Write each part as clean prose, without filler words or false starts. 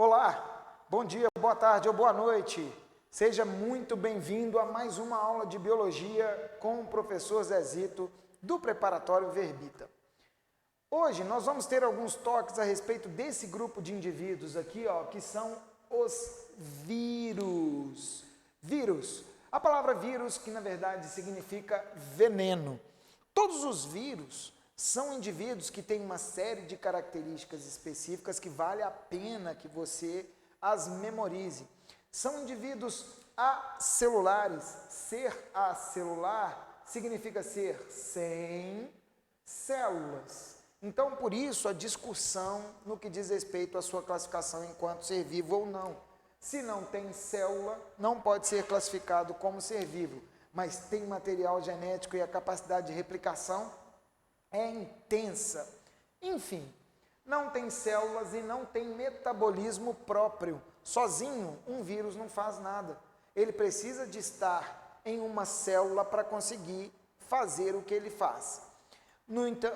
Olá, bom dia, boa tarde ou boa noite. Seja muito bem-vindo a mais uma aula de Biologia com o professor Zezito do Preparatório Verbita. Hoje nós vamos ter alguns toques a respeito desse grupo de indivíduos aqui, que são os vírus. Vírus. A palavra vírus, que na verdade significa veneno. Todos os vírus são indivíduos que têm uma série de características específicas que vale a pena que você as memorize. São indivíduos acelulares. Ser acelular significa ser sem células. Então, por isso, a discussão no que diz respeito à sua classificação enquanto ser vivo ou não. Se não tem célula, não pode ser classificado como ser vivo, mas tem material genético e a capacidade de replicação é intensa. Enfim, não tem células e não tem metabolismo próprio. Sozinho, um vírus não faz nada. Ele precisa de estar em uma célula para conseguir fazer o que ele faz.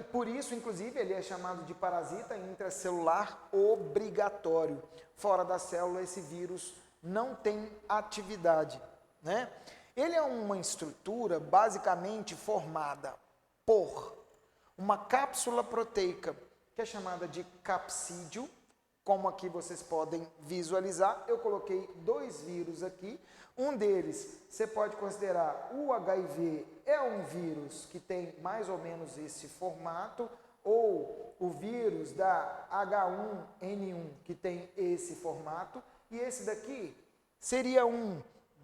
Por isso, inclusive, ele é chamado de parasita intracelular obrigatório. Fora da célula, esse vírus não tem atividade, né? Ele é uma estrutura basicamente formada por uma cápsula proteica, que é chamada de capsídio, como aqui vocês podem visualizar. Eu coloquei dois vírus aqui. Um deles, você pode considerar o HIV, é um vírus que tem mais ou menos esse formato, ou o vírus da H1N1, que tem esse formato, e esse daqui seria um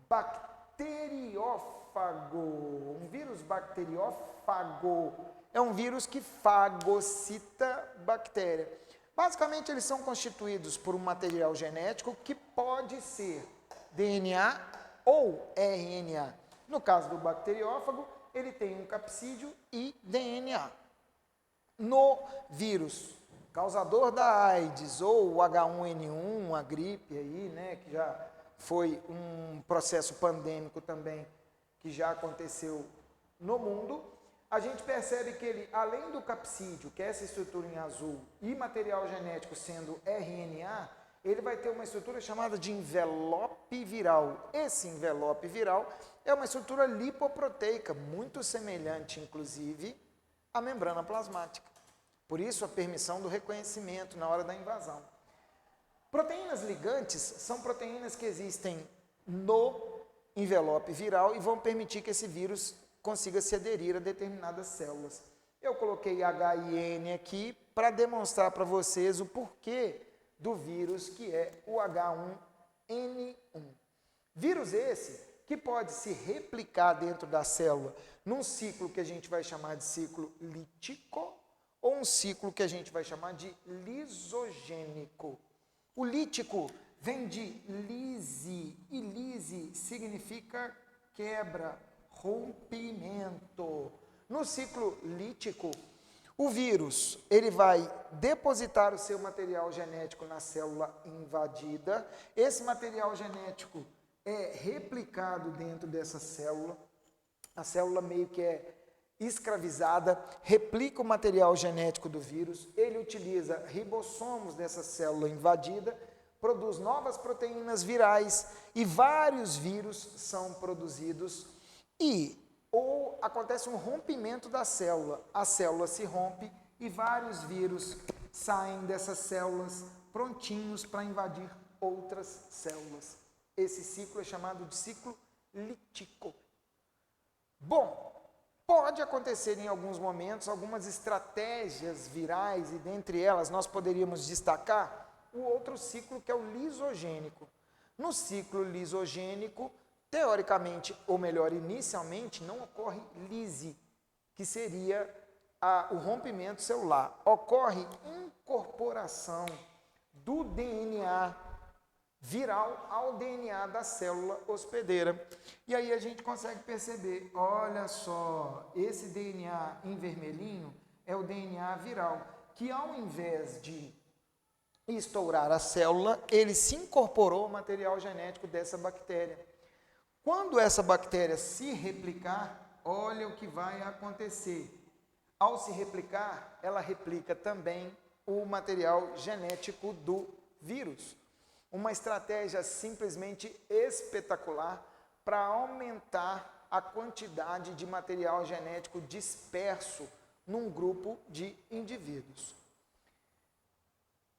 bacteriófago, um vírus bacteriófago, é um vírus que fagocita bactéria. Basicamente, eles são constituídos por um material genético que pode ser DNA ou RNA. No caso do bacteriófago, ele tem um capsídio e DNA. No vírus causador da AIDS ou o H1N1, a gripe aí, né, que já foi um processo pandêmico também que já aconteceu no mundo, a gente percebe que ele, além do capsídio, que é essa estrutura em azul, e material genético sendo RNA, ele vai ter uma estrutura chamada de envelope viral. Esse envelope viral é uma estrutura lipoproteica, muito semelhante, inclusive, à membrana plasmática. Por isso, a permissão do reconhecimento na hora da invasão. Proteínas ligantes são proteínas que existem no envelope viral e vão permitir que esse vírus consiga se aderir a determinadas células. Eu coloquei H e N aqui para demonstrar para vocês o porquê do vírus que é o H1N1. Vírus esse que pode se replicar dentro da célula num ciclo que a gente vai chamar de ciclo lítico ou um ciclo que a gente vai chamar de lisogênico. O lítico vem de lise, e lise significa quebra, rompimento. No ciclo lítico, o vírus ele vai depositar o seu material genético na célula invadida. Esse material genético é replicado dentro dessa célula. A célula meio que é escravizada, replica o material genético do vírus. Ele utiliza ribossomos dessa célula invadida, produz novas proteínas virais e vários vírus são produzidos. Ou acontece um rompimento da célula, a célula se rompe e vários vírus saem dessas células prontinhos para invadir outras células. Esse ciclo é chamado de ciclo lítico. Bom, pode acontecer em alguns momentos algumas estratégias virais e dentre elas nós poderíamos destacar o outro ciclo que é o lisogênico. No ciclo lisogênico, teoricamente, ou melhor, inicialmente, não ocorre lise, que seria o rompimento celular. Ocorre incorporação do DNA viral ao DNA da célula hospedeira. E aí a gente consegue perceber, olha só, esse DNA em vermelhinho é o DNA viral, que ao invés de estourar a célula, ele se incorporou ao material genético dessa bactéria. Quando essa bactéria se replicar, olha o que vai acontecer. Ao se replicar, ela replica também o material genético do vírus. uma estratégia simplesmente espetacular para aumentar a quantidade de material genético disperso num grupo de indivíduos.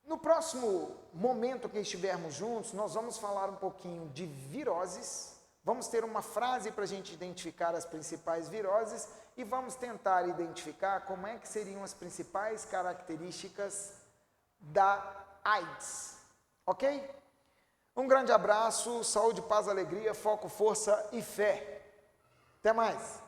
No próximo momento que estivermos juntos, nós vamos falar um pouquinho de viroses, vamos ter uma frase para a gente identificar as principais viroses e vamos tentar identificar como é que seriam as principais características da AIDS, ok? Um grande abraço, saúde, paz, alegria, foco, força e fé. Até mais!